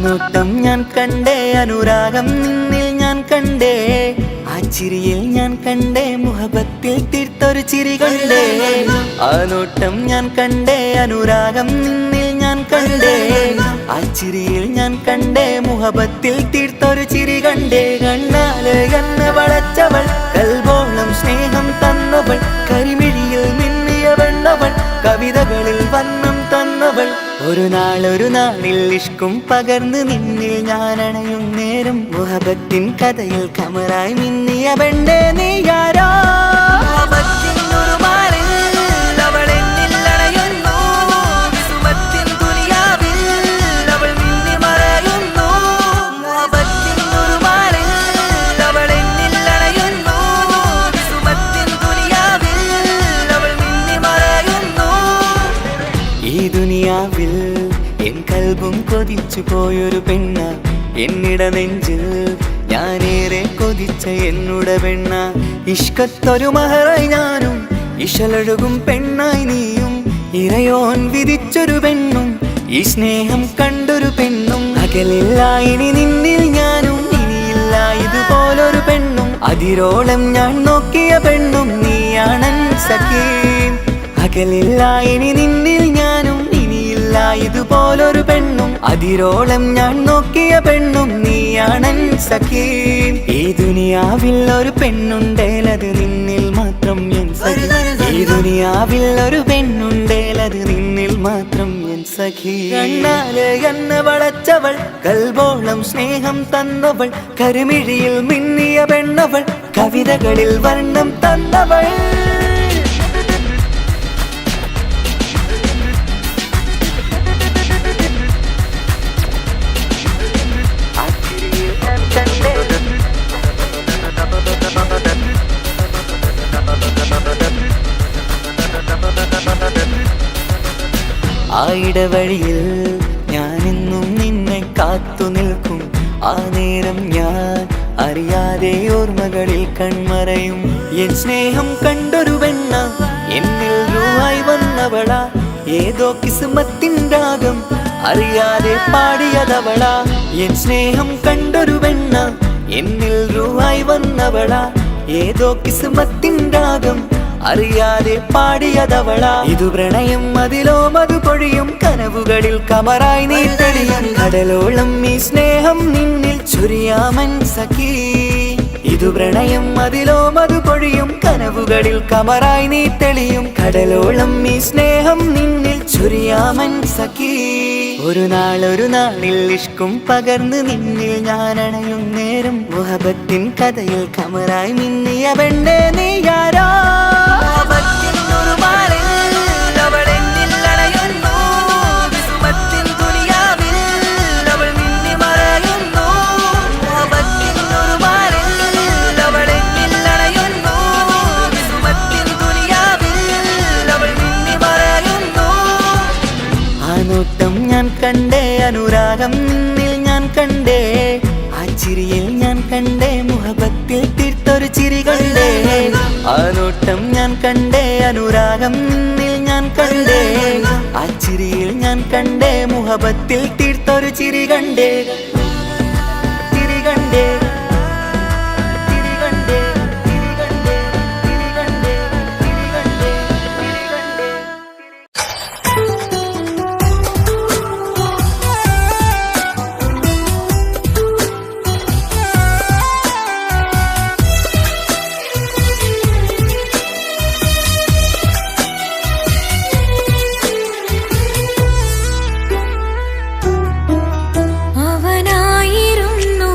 നോട്ടം ഞാൻ കണ്ടേ, അനുരാഗം നിന്നിൽ ഞാൻ കണ്ടേ, ആ ചിരിയിൽ ഞാൻ കണ്ടേ, മുഹബത്തിൽ തീർത്തൊരു ചിരി കണ്ടേ. ആ നോട്ടം ഞാൻ കണ്ടേ, അനുരാഗം നിന്നിൽ ഞാൻ കണ്ടേ, ആ ചിരിയിൽ ഞാൻ കണ്ടേ, മുഹബത്തിൽ തീർത്തൊരു ചിരി കണ്ടേ. കണ്ണാല് എന്നെ വളച്ചവൾ, കൽബോളം സ്നേഹം തന്നവൾ, കരിമിഴിയിൽ മിന്നിയ വെണ്ണവൾ, കവിതകളിൽ വന്നം തന്നവൾ. ഒരു നാളിൽ ഇഷ്കും പകർന്ന് നിന്നിൽ ഞാൻ അണയും നേരം, മുഹബത്തിൻ കഥയിൽ കമറായി മിന്നിയ പെണ്ണേ നീയാരോ. ഈ ദുനിയാവിൽ എൻ കൽബും കൊതിച്ചു പോയൊരു പെണ്ണ, എന്നിട നെഞ്ചിൽ ഞാനേറെ കൊതിച്ച എന്നുട പെണ്ണ. ഇഷ്കത്തൊരു മഹറായി ഞാനും, ഇശലൊഴുകും പെണ്ണായി നീയും, ഇറയോൻ വിധിച്ചൊരു പെണ്ണും, ഈ സ്നേഹം കണ്ടൊരു പെണ്ണും. അകലില്ല ഇനി നിന്നിൽ ഞാനും, ഇനിയില്ല ഇതുപോലൊരു പെണ്ണും. അതിരോളം ഞാൻ നോക്കിയ പെണ്ണും നീയാണൻ സഖീ. അകലില്ല ഇനി നിന്നിൽ ഞാനും, ഇനിയില്ല ഇതുപോലൊരു പെണ്ണും. അതിരോളം ഞാൻ നോക്കിയ പെണ്ണും നീയാണൻ സഖീ. ഈ ദുനിയാവിൽ ഒരു പെണ്ണുണ്ടേലത് നിന്നിൽ മാത്രം എൻ സഖി. ഈ ദുനിയാവിൽ ഒരു പെണ്ണുണ്ടേലത് നിന്നിൽ മാത്രം എൻ സഖി. കണ്ണാല് എന്നെ വളച്ചവൾ, കൽബോളം സ്നേഹം തന്നവൾ, കരിമിഴിയിൽ മിന്നിയ പെണ്ണവൾ, കവിതകളിൽ വർണ്ണം തന്നവൾ. ആ ഇടവഴിയിൽ ഞാനെന്നും നിന്നെ കാത്തു നിൽക്കും, ആ നേരം ഞാൻ അറിയാതെ ഓർമ്മകളിൽ കൺമറയും. എൻ സ്നേഹം കണ്ടൊരു പെണ്ണ, എന്നിൽ രൂപായി വന്നവളാ, ഏതോ കിസ്മത്തിൻ രാഗം അറിയാതെ പാടിയതവളാ. എൻ സ്നേഹം കണ്ടൊരു പെണ്ണ, എന്നിൽ രൂപായി വന്നവളാ, ഏതോ കിസ്മത്തിൻ രാഗം അറിയാതെ പാടിയതവളാ. ഇതു പ്രണയം അതിലോ മധു പൊഴിയും, കനവുകളിൽ കമറായി നീ തെളിയും. കടലോളം ഈ സ്നേഹം നിന്നിൽ ചൊരിയാമൻ സഖീ. ഇതു പ്രണയം അതിലോ മധു പൊഴിയും, കനവുകളിൽ കമറായി നീ തെളിയും. കടലോളം ഈ സ്നേഹം നിന്നിൽ ചൊരിയാമൻ സഖീ. ഒരു നാളിൽ ഇഷ്കും പകർന്ന് നിന്നിൽ ഞാൻ അണയും നേരം, മുഹബത്തിൻ കഥയിൽ കമറായി മിന്നിയ പെണ്ണേ നീയാരോ. നോട്ടം ഞാൻ കണ്ടേ, അനുരാഗം നിന്നിൽ ഞാൻ കണ്ടേ, ആ ചിരിയിൽ ഞാൻ കണ്ടേ, മുഹബത്തിൽ തീർത്തൊരു ചിരി കണ്ടേ. ആ നോട്ടം ഞാൻ കണ്ടേ, അനുരാഗം നിന്നിൽ ഞാൻ കണ്ടേ, ആ ചിരിയിൽ ഞാൻ കണ്ടേ, മുഹബത്തിൽ തീർത്തൊരു ചിരി കണ്ടേ. ചിരി കണ്ടേ. അവനായിരുന്നു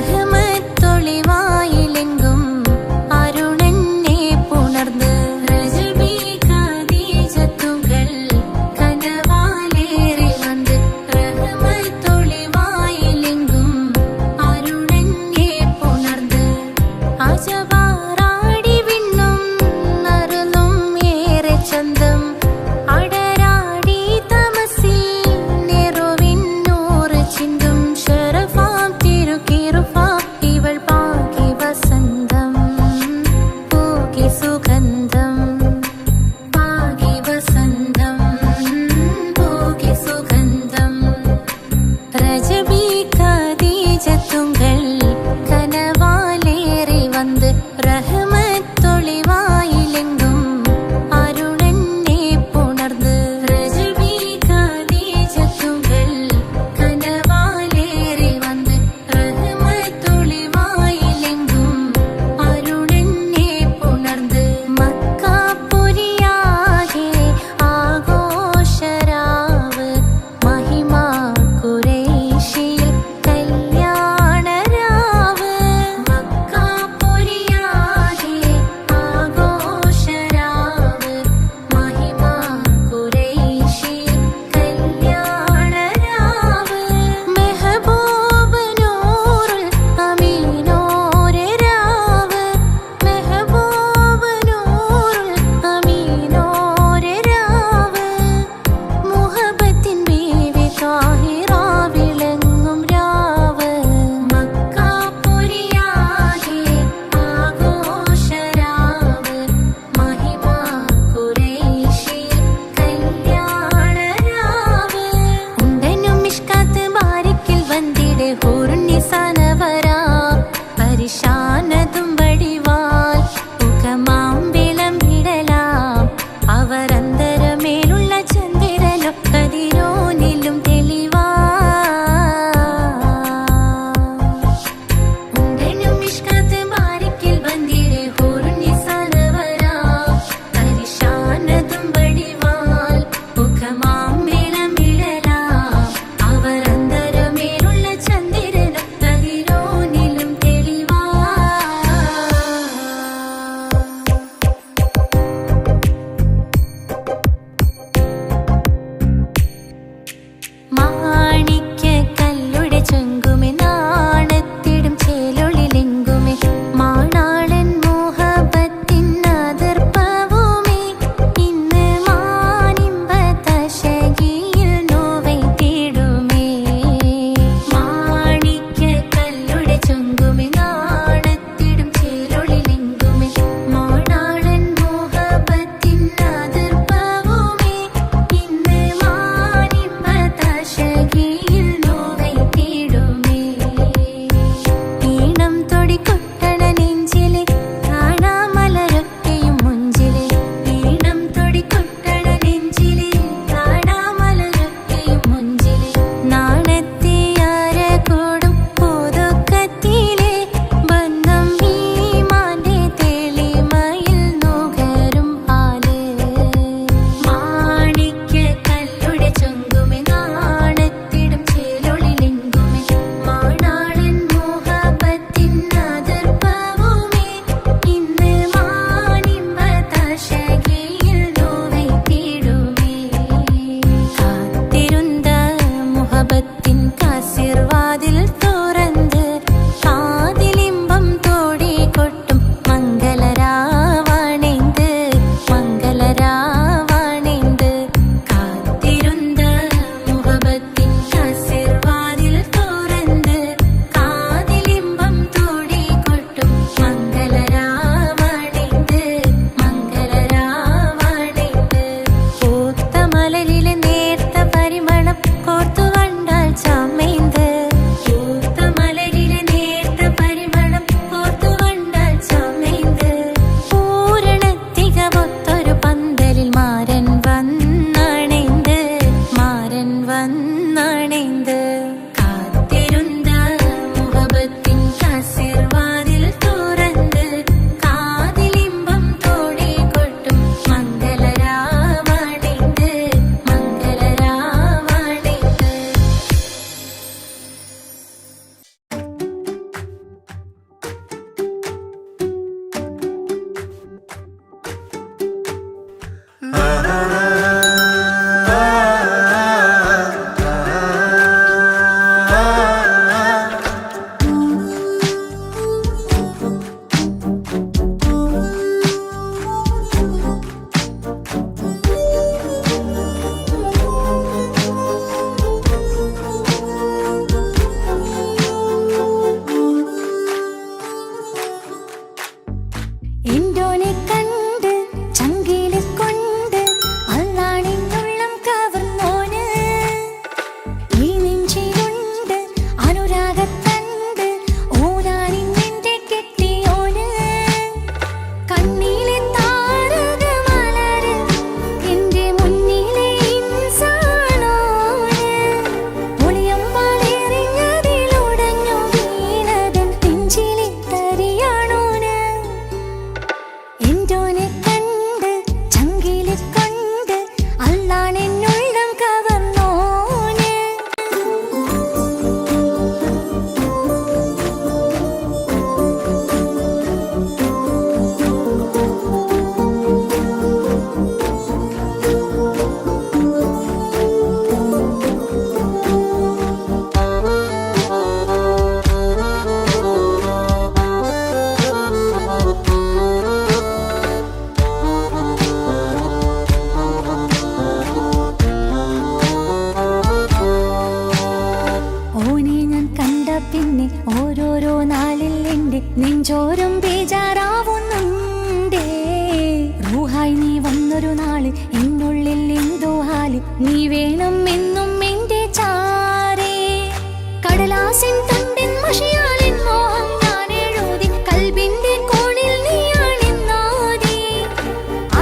റഹ്മത്തൊളിവായിലെങ്കും അരുണനെ പുണർന്ന് റജബി ഖദീജത്തുകൾ കനവാലേറി വന്ന് റഹ്മത്തൊളിവായിലെങ്കും അരുണനെ പുണർന്ന് അജവാറാടി വിണ്ണും നറുന്നും ഏറെ ചന്തം അടരാടി തമസിൽ നെറുവിന്നൂറ് ചിന്തും ശരഫാം തിരുക്കിറുഫാ ഇവൾ പാകി വസന്തം പൂകി സുഗന്ധം പാകി വസന്തം പൂകി സുഗന്ധം റജബി ഖദീജത്തുകൾ കനവാലേറി വന്ന് റഹ്മത്തൊളിവായിലെങ്കും അരുണനെ പുണർന്ന് റജബി ഖദീജത്തുകൾ കനവാലേറി വന്ന് റഹ്മത്തൊളിവായിലെങ്കും അരുണനെ പുണർന്ന് മക്കാപുരിയാകെ ആഘോഷരാവ് മഹിമ ഖുറൈശിയിൽ കല്യാണരാവ് മക്കാപുരിയാകെ ആഘോഷരാവ് മഹിമ ഖുറൈശിയിൽ കല്യാണരാവ് മെഹബൂബ് നൂറുൽ അമീനോരെ രാവ് മെഹബൂബ് നൂറുൽ അമീനോരെ രാവ് മുഹബത്തിൻ ബീവി താഹിറ വിളങ്ങും രാവ് മക്കാപുരിയാകെ ആഘോഷരാവ് മഹിമ ഖുറൈശിയിൽ കല്യാണരാവ് ഉണ്ടനും മിഷ്കാത്ത് ബാരിക്കിൽ വന്നിടെ ഹൂറുന്നിസാനവരാ പരിശാനതും വടിവാൽ മുഖമാം വിളമ്പിടലാം അവരന്തരമേലുള്ള ചന്ദ്രനോ കതിരോനിലും തെളിവാ ഉണ്ടനും മിഷ്കാത്ത് ബാരിക്കിൽ വന്നിടെ ഹൂറുന്നിസാനവരാ പരിശാനതും വടിവാൽ മുഖമാം വിളമ്പിടലാം അവരന്തരമേലുള്ള ചന്ദ്രനോ കതിരോനിലും തെളിവാ മാണിക്യക്കല്ലുടെ ചൊങ്കുമെ നാണത്തിടും ചേലൊളിലെങ്കുമെ മാണാളൻ മോഹബത്തിൻ അതിർപ്പവുമേ ഇന്ന് മാനിമ്പതശകിയിൽ നോവൈത്തിടുമേ മാണിക്യക്കല്ലുടെ ചൊങ്കുമെ നാണത്തിടും ചേലൊളിലെങ്കുമെ മാണാളൻ മോഹബത്തിൻ അതിർപ്പവുമേ ഇന്ന് മാനിമ്പതശകിയിൽ നോവൈത്തിടുമേ ഈണം തൊടികൊട്ടണ നെഞ്ചിലെ കാണാമലരൊക്കെയും മുഞ്ചിലെ ഈണം തൊടികൊട്ടണ നെഞ്ചിലെ കാണാമലരൊക്കെയും മുഞ്ചിലെ നാണത്തെ അരകൂടും പുതുക്കത്തിലെ നെഞ്ചോരം ബേജാറാവുന്നുണ്ടേ. റൂഹായി നീ വന്നൊരു നാള് എന്നുള്ളിൽ എന്തോ ഹാല്, നീ വേണം എന്നും എന്റെ ചാരേ. കടലാസിൻ തണ്ടിൻ മഷിയാലിൻ മോഹം ഞാൻ എഴുതി, കൽബിന്റെ കോണിൽ നീയാണെന്നാതി.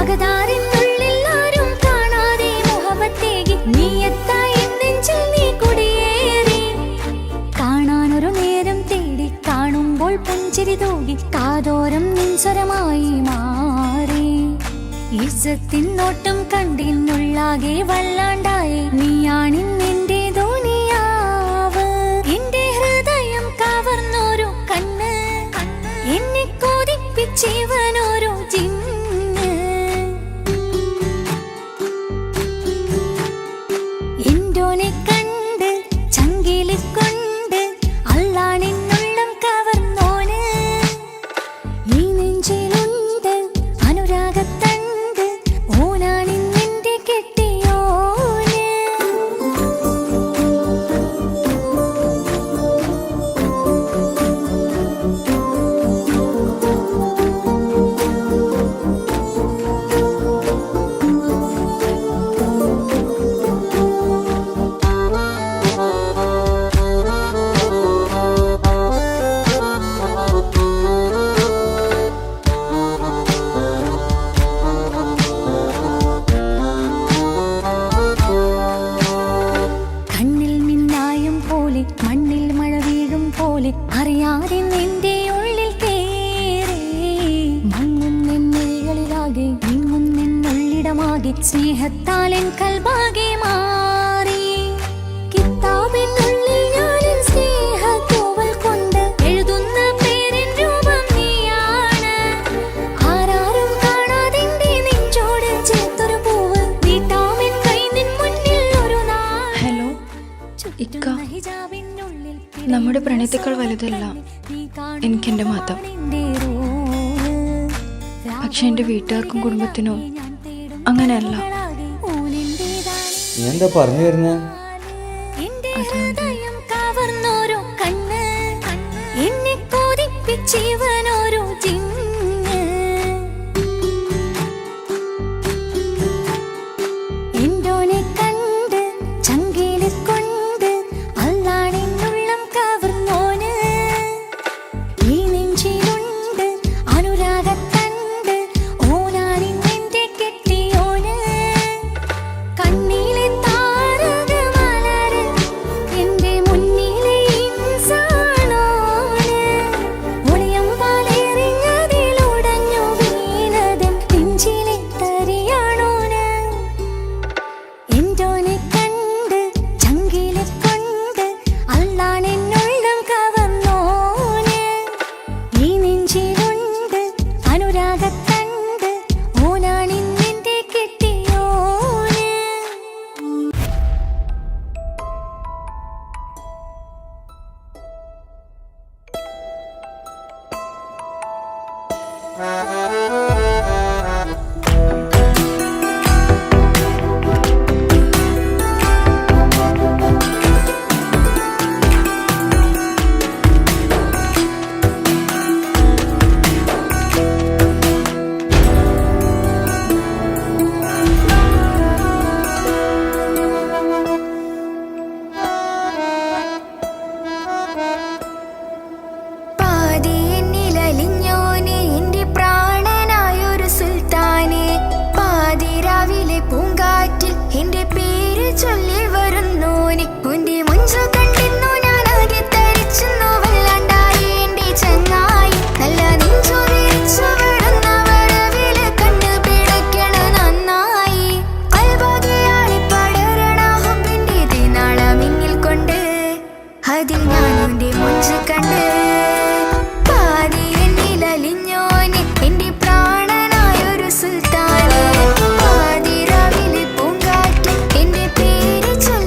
അകതാരിനുള്ളിൽ ആരും കാണാതെ മുഹബത്തേകി, നീ എത്തായി നെഞ്ചിൽ നീ കുടിയേറി. കാണാനൊരു നേരം തേടി, കാണുമ്പോൾ പുഞ്ചിരി തൂകി, കാതോരം നിൻസ്വരമായി മാറി. ഇസ്സത്തിൻ നോട്ടം കണ്ടിന്നുള്ളാകെ വല്ലാണ്ടായി, നീയാണിന്നെന്റെ ദുനിയാവ്. എന്റെ ഹൃദയം കവർന്നോരു കണ്ണ്, എന്നെ കൊതിപ്പിച്ചിവനോരു ജിന്ന്. എന്തോനെ കണ്ട് ചങ്കില് കൊണ്ട്, അള്ളാണെന്നുള്ളം കവർന്നോന്. ഈ നെഞ്ചിലുണ്ട് അനുരാഗത്തണ്ട്, ഓനാണിന്നെന്റെ കെട്ടിയോന്. കണ്ണിൽ മിന്നായം പോലെ, മണ്ണിൽ മഴ വീഴും പോലെ, അറിയാതെ നിന്റെ ഉള്ളിൽ കേറി. മങ്ങുന്നെന്നുള്ളിലാകെ നീങ്ങുന്നെന്നുള്ളിടമാകെ, സ്നേഹത്താലെൻ കൽബാകെ മാറി. കിതാബിനുള്ളിൽ ഞാനെൻ സ്നേഹത്തൂവൽ കൊണ്ട് എഴുതുന്ന പേരിൻ രൂപം നീയാണ്. ആരാരും കാണാതെന്റെ നെഞ്ചോട് ചേർത്തൊരു പൂവ്, നീട്ടാമെൻ കൈ നിൻ മുന്നിൽ ഒരു നാൾ. ഹലോ ഇക്ക, നമ്മുടെ പ്രണയത്തേക്കാൾ വലുതല്ല എനിക്കെൻ്റെ മതം. പക്ഷെ എൻ്റെ വീട്ടുകാർക്കും കുടുംബത്തിനോ അങ്ങനെയല്ല. നീ എന്താ പറഞ്ഞു വരുന്നേ? ഹൃദയം കവർന്നോരോ കണ്ണ്, എന്നെ കൊതിപ്പിച്ചിവനോരോ ജിന്ന്. എന്തോനെ കണ്ട് ചങ്കില് കൊണ്ട്, അള്ളാണെന്നുള്ളം കവർന്നോന്. ഈ നെഞ്ചിലുണ്ട് അനുരാഗത്തണ്ട്, ഓനാണിന്നെന്റെ കെട്ടിയോന്. കണ്ണിലെ താരകമലര് എന്റെ മുന്നിലെ ഇൻസാണോന്. ഒളിയം പാലെറിഞ്ഞതിലുടഞ്ഞു വീണതൻ നെഞ്ചിലെ തരിയാണോന്. എന്തോനെ കണ്ട് ചങ്കില് കൊണ്ട്, അള്ളാണെന്നുള്ളം കവർന്നോന്. ഈ നെഞ്ചിലുണ്ട് അനുരാഗത്തണ്ട്, ഓനാണിന്നെന്റെ കെട്ടിയോന്. പാതി എന്നിലലിഞ്ഞോനെ എന്റെ പ്രാണനായൊരു സുൽത്താനെ. പാതിരാവിലെ പൂങ്കാറ്റിൽ എന്റെ പേര് ചൊല്ലി വരുന്നോനെ. ഉന്റെ മുഞ്ചു കണ്ടെന്നു ഞാനാകെ തരിച്ചെന്നു വല്ലാണ്ടായി എന്റെ ചങ്ങായി. നല്ല നെഞ്ചു വിരിച്ചു വിടുന്ന വരവില് കണ്ണു പിടയ്ക്കണ നന്നായി. കൽബാകെയാളി പടരണ ഹുബിന്റെ ദിനാളമിങ്ങിൽ കൊണ്ട്, അതിൽ ഞാനുന്റെ മുഞ്ചു കണ്ട്. പാതി എന്നിലലിഞ്ഞോനെ എന്റെ പ്രാണനായൊരു സുൽത്താനെ. പാതിരാവിലെ പൂങ്കാറ്റിൽ എന്റെ പേര് ചൊല്ലി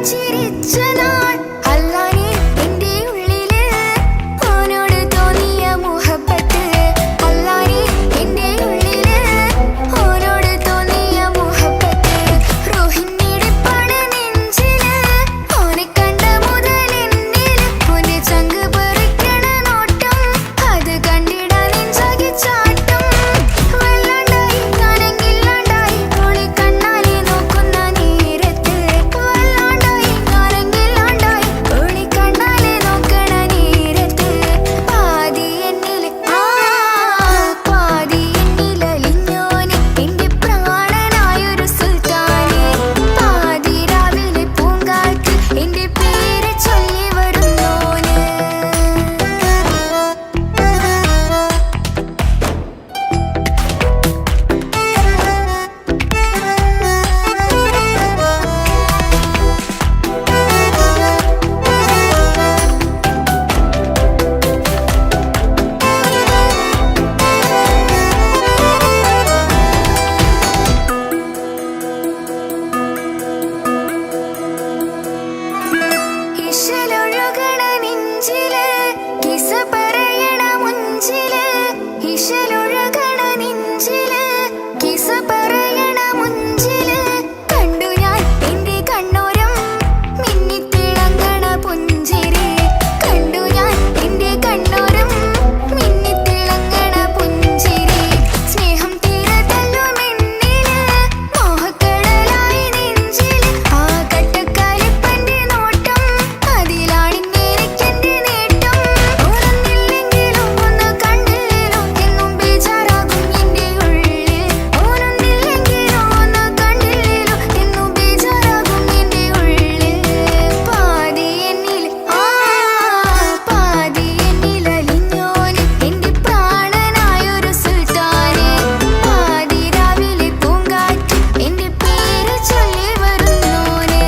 ചിരിച്ച നാൾ അല്ലാനെ എന്റെ ഉള്ളില് ഓനോട് തോന്നിയ മുഹബത്ത് അല്ലാനെ എന്റെ ഉള്ളില് ഓനോട് തോന്നിയ മുഹബത്ത് റോഹിണിടിപ്പാണ് നെഞ്ചില് ഓനെ കണ്ട മുതൽ എന്നില് ഓനെ ചങ്ക് പറിക്കണ നോട്ടം അത് കണ്ടിട നെഞ്ചാകി ചാട്ടം വല്ലാണ്ടായി ഞാനെങ്കില്ലാണ്ടായി ഓളി കണ്ണാലെ നോക്കുന്ന നേരത്ത് വല്ലാണ്ടായി ഞാനെങ്കില്ലാണ്ടായി ഓളി കണ്ണാലെ നോക്കണ നേരത്ത് പാതി എന്നില് പാതി എന്നിലലിഞ്ഞോന് എന്റെ പ്രാണനായൊരു സുൽത്താനെ പാതി രാവിലെ പൂങ്കാറ്റ് എന്റെ പേര് ചൊല്ലി വരുന്നോന് ഇശലൊഴുകണ നെഞ്ചില് കിസ പറയണ മുഞ്ചില് ഇശലൊഴുകണ നെഞ്ചില് കിസ പറയണ മുഞ്ചില് കണ്ടു ഞാൻ എന്റെ കണ്ണോരം മിന്നിത്തിളങ്ങണ പുഞ്ചിരി കണ്ടു ഞാൻ എന്റെ കണ്ണോരം മിന്നിത്തിളങ്ങണ പുഞ്ചിരി സ്നേഹം തീരതല്ലും എന്നില് മോഹക്കടലായി നെഞ്ചില് ആ കട്ടക്കാലിപ്പന്റെ നോട്ടം അതിലാണിന്നെനിക്കെന്റെ നേട്ടം ഓനൊന്നില്ലെങ്കിലും ഒന്ന് കണ്ടില്ലേലും എന്നും ബേജാറാകും എന്റെ ഉള്ളിൽ ഓനൊന്നില്ലെങ്കിലും ഒന്ന് കണ്ടില്ലേലും എന്നും ബേജാറാകും എന്റെ ഉള്ളിൽ പാതി എന്നിൽ പാതി എന്നിലലിഞ്ഞോന് എന്റെ പ്രാണനായൊരു സുൽത്താനെ പാതി രാവിലെ പൂങ്കാറ്റ് എന്റെ പേര് ചൊല്ലി വരുന്നോന്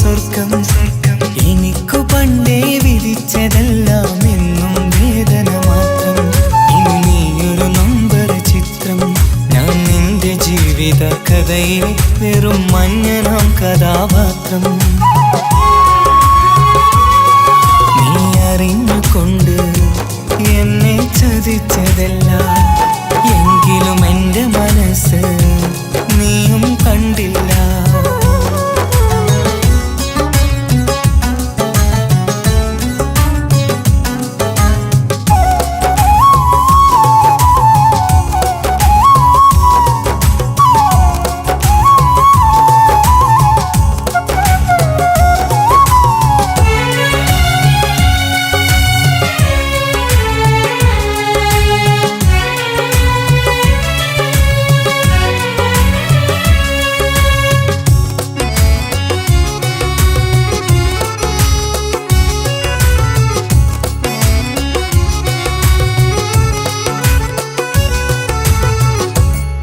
സ്വർഗം എനിക്കു പണ്ടേ വിധിച്ചതെല്ലാം എന്നും വേദന മാത്രം. ഇനി നീയൊരു നമ്പർ ചിത്രം, ഞാൻ നിന്റെ ജീവിത കഥയിൽ വെറും മഞ്ഞനാം കഥാപാത്രം. നീ അറിഞ്ഞുകൊണ്ട് എന്നെ ചതിച്ചതല്ല, എങ്കിലും എൻ്റെ മനസ്സ് നീയും കണ്ടില്ല.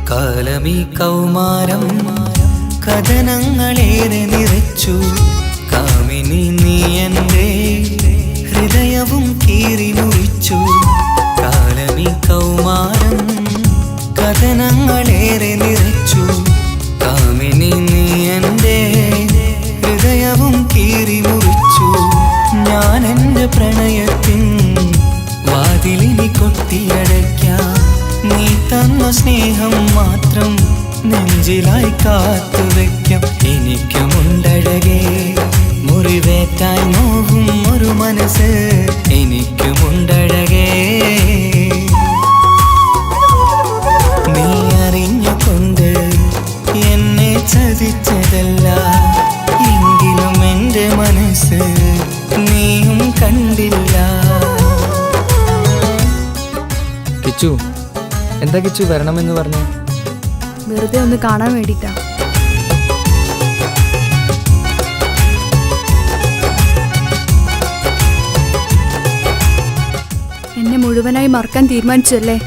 കാലമീ കൗമാരം കഥനങ്ങളേറെ നിറച്ചു, കാമിനി നീ എൻ്റെ ഹൃദയവും കീറി മുറിച്ചു. കാലമീ കൗമാരം കഥനങ്ങളേറെ നിറച്ചു, കാമിനി നീ എൻ്റെ ഹൃദയവും കീറി മുറിച്ചു. ഞാൻ എൻ്റെ പ്രണയത്തിൻ വാതിലിനി കൊട്ടിയടയ്ക്കാം, നീ തന്ന സ്നേഹം മാത്രം നെഞ്ചിലായി കാത്തുവെക്കാം. എനിക്കുമുണ്ടഴകേ മുറിവേറ്റായി നോവും ഒരു മനസ്സ്, എനിക്കുമുണ്ടഴകേ. നീ അറിഞ്ഞുകൊണ്ട് എന്നെ ചതിച്ചതല്ല, എങ്കിലും എൻ്റെ മനസ്സ് നീയും കണ്ടില്ല. കിച്ചു, എന്താ കിച്ചു വരണമെന്ന് പറഞ്ഞു? വെറുതെ ഒന്ന് കാണാൻ വേണ്ടിട്ടാ. എന്നെ മുഴുവനായി മറക്കാൻ തീരുമാനിച്ചല്ലേ?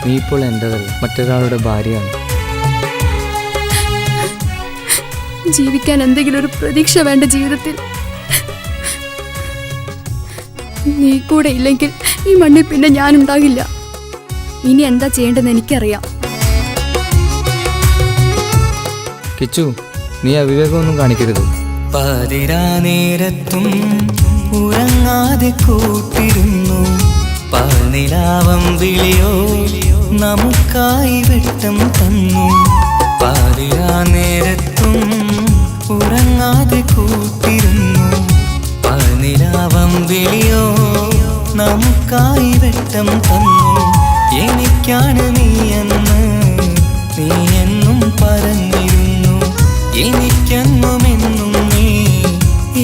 നീ ഇപ്പോൾ എൻ്റെതല്ല, മറ്റൊരാളുടെ ഭാര്യയാണ്. ജീവിക്കാൻ എന്തെങ്കിലും ഒരു പ്രതീക്ഷ വേണ്ട ജീവിതത്തിൽ. നീ കൂടെ ഇല്ലെങ്കിൽ ഈ മണ്ണിൽ പിന്നെ ഞാനുണ്ടാകില്ല. ഇനി എന്താ ചെയ്യേണ്ടതെന്ന് എനിക്കറിയാം. കിച്ചു, നീ അവിവേകമൊന്നും കാണിക്കരുത്. പാതിരാ നേരത്തും ഉറങ്ങാതെ കൂട്ടിരുന്നു, പാൽനിലാവം വിളിയോ നമുക്കായി വെട്ടം തന്നു. പാതിരാ നേരത്തും ഉറങ്ങാതെ കൂട്ടിരുന്നു, പാൽനിലാവം വിളിയോ നമുക്കായി വെട്ടം തന്നു. എനിക്കാണ് നീയെന്ന് നീ എന്നും പറഞ്ഞിരുന്നു, എനിക്കെന്നുമെന്നും നീ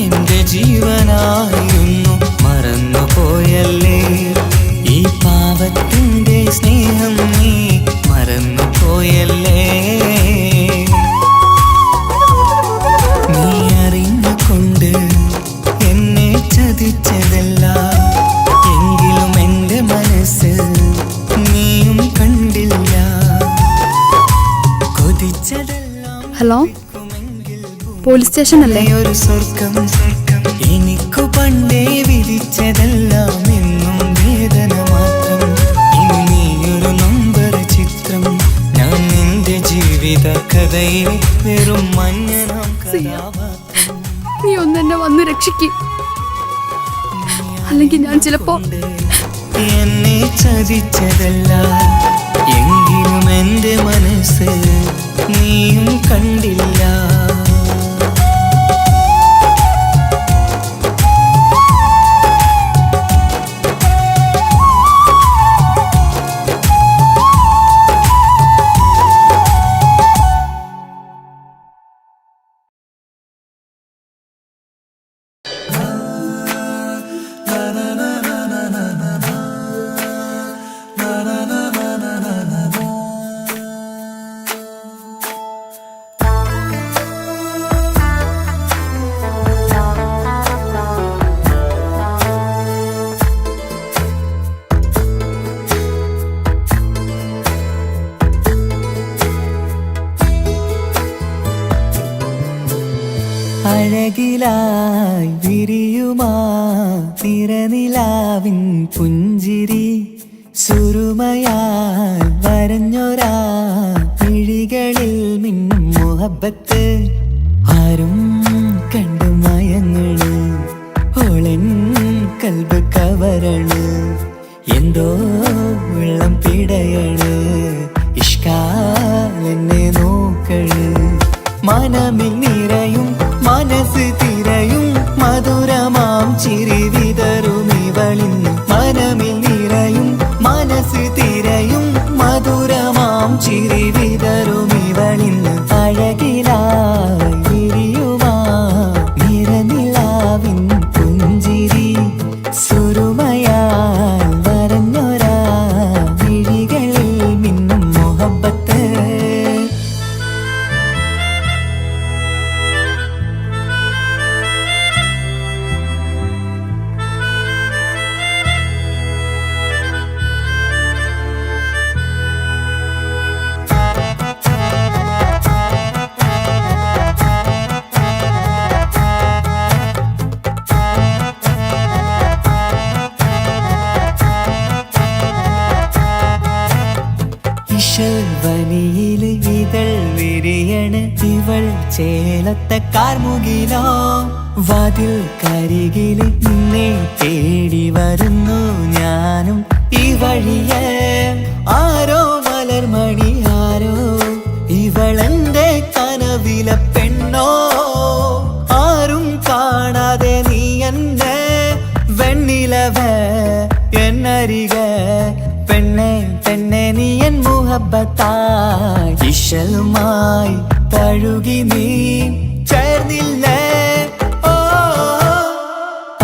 എൻ്റെ ജീവനായിരുന്നു. മറന്നുപോയല്ലേ ഈ പാവത്തിൻ്റെ സ്നേഹം, നീ മറന്നുപോയല്ലേ. നീ അറിഞ്ഞുകൊണ്ട് എന്നെ ചതിച്ചതല്ല, എങ്കിലും എൻ്റെ മനസ്സ് നീയും കണ്ടില്ല. കൊതിച്ചതെല്ലാം ഹലോ, പോലീസ് സ്റ്റേഷൻ അല്ലേ? ഒരു സ്വർഗം എനിക്കു പണ്ടേ വിധിച്ചതെല്ലാം എന്നും വേദന മാത്രം. ഇനി നീയൊരു നമ്പർ ചിത്രം, ഞാൻ നിന്റെ ജീവിത കഥയിൽ വെറും മഞ്ഞനാം കഥാപാത്രം. നീ ഒന്നെന്നെ വന്ന് രക്ഷിക്ക്, അല്ലെങ്കിൽ ഞാൻ ചിലപ്പോ. എന്നെ ചതിച്ചതല്ല, എങ്കിലും എൻ്റെ മനസ്സ് നീയും കണ്ടില്ല. അഴകിലായി വിരിയുമാ തിരനിലാവിൻ പുഞ്ചിരി സുരുമയാൽ വരഞ്ഞൊരാ മിഴികളിൽ മിന്നും മുഹബത്ത് ആരും കണ്ടു മയങ്ങള് ഓളൻ കൽബ് കവരണ് എന്തോ വെള്ളം പിടയണ് ഇഷ്കാലെന്നെ നോക്കള് മനമിൽ നിറയും മനസ്സ് തിരയും മധുരമാം ചിരി വിതറും ഇവളിന്ന് മനമിൽ നിറയും മനസ്സ് തിരയും മധുരമാം ചിരി വിതറും ഇവളിന്ന് അഴകിലായി വിരിയുമാ നിറനിലാവിൻ പുഞ്ചിരി സുരുമയാൽ വരഞ്ഞൊരാ വിഴികളിൽ മിന്നും മുഹബത്ത് വനിയില് ഇതൾ വിരിയണ് ഇവൾ ചേലത്ത കാർമുകിലോ വാതിൽ കരികില് നിന്നെ തേടി വരുന്നു ഞാനും ഈ വഴിയെ ആരോ മലർമണി ആരോ ഇവളെന്റെ കനവിലെ പെണ്ണോ ആരും കാണാതെ നീ എന്നെ വെണ്ണിലവ എന്നരിക പെണ്ണെ പെണ്ണെ നീ എൻ മുഹബത്തായി ഇശലുമായി തഴുകി നീ ചേർന്നില്ലേ ഓ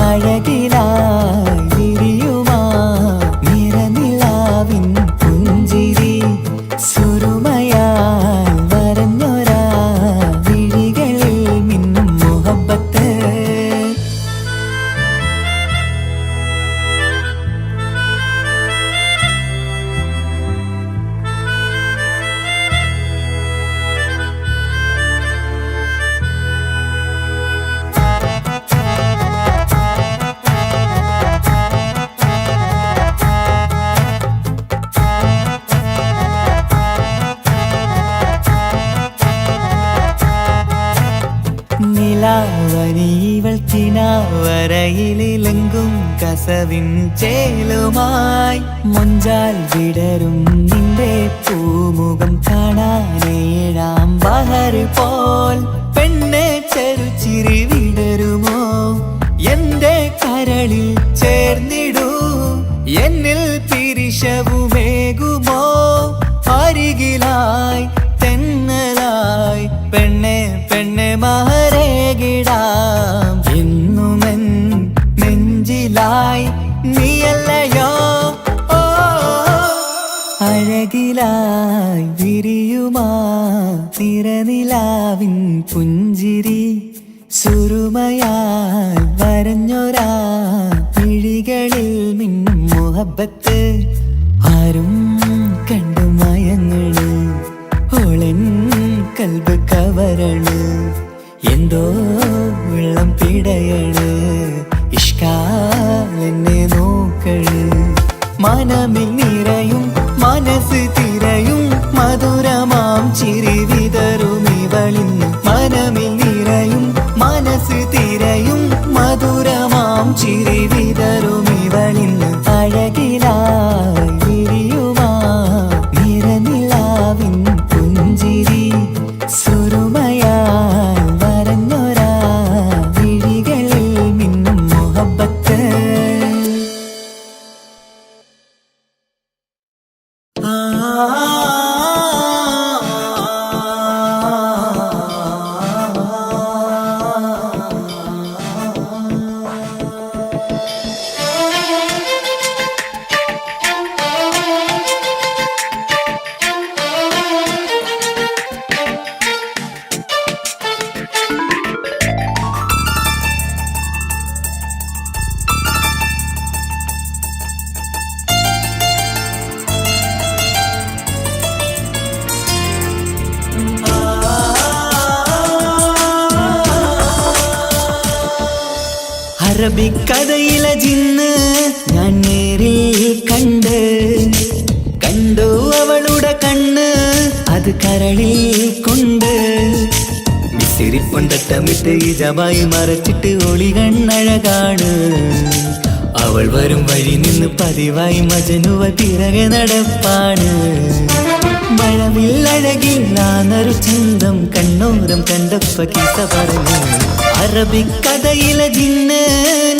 അഴകിലായി വിരിയുമാ നിറനിലാവിൻ പുഞ്ചിരി സുരുമയാൽ വരഞ്ഞൊരാ വിഴികളിൽ മിന്നും മുഹബത്ത് നിലാവനിവൾ കിനാവരയിലെങ്കും കസവിൻ ചേലുമായി മുഞ്ചാൽ വിടരും നിന്റെ പൂമുഖം കാണാനേഴാം ബഹർ പോൽ പെണ്ണെ ചെറുചിരി വിടരുമോ എന്റെ കരളിൽ ചേർന്നിടൂ എന്നിൽ പിരിശവുമേകുമോ അരികിലായി തെന്നലായി പെണ്ണെ പെണ്ണെ മഹരേകിടാം എന്നുമെൻ നെഞ്ചിലായി നീയല്ലയോ ഓ അഴകിലായി വിരിയുമാ തിരനിലാവിൻ പുഞ്ചിരി സുരുമയാൽ വരഞ്ഞൊരാ മിഴികളിൽ മിന്നും മുഹബത്ത് ആരും കണ്ടു മയങ്ങള് ഓളൻ കൽബ് കവരണ് എന്തോ വെള്ളം പിടയണ് ഇഷ്കാലെന്നെ നോക്കള് മനമിൽ നിറയും മനസ്സ് തിരയും മധുരമാം ചിരി വിതറും ഇവളിന്ന് മനമിൽ നിറയും മനസ്സ് തിരയും മധുരമാം ചിരി വിതറും ഇവളിന്ന് അഴകിലായി വിരിയുമാ നിറനിലാവിൻ പുഞ്ചിരി സുരുമയാൽ വരഞ്ഞൊരാ വിഴികളിൽ മിന്നും മുഹബത്ത് അറബിക്കഥയിലെ ജിന്ന് ഞാൻ നേരിൽ കണ്ടു അവളുടെ കണ്ണ് അത് കരളിൽ കൊണ്ട് മിസിരിപ്പൊണ്ടട്ടമിട്ട് ഇജബായി മറച്ചിട്ട് ഒളി കണ്ണഴകാണ് അവൾ വരും വഴി നിന്ന് പതിവായി മജനുവ തിരകെ നടപ്പാണ് മഴവില്ലഴകില്ലാന്നൊരു ചന്തം കണ്ണോരം കണ്ടപ്പ കീസ പറഞ്ഞു അറബിക്കഥയിലെ ജിന്ന്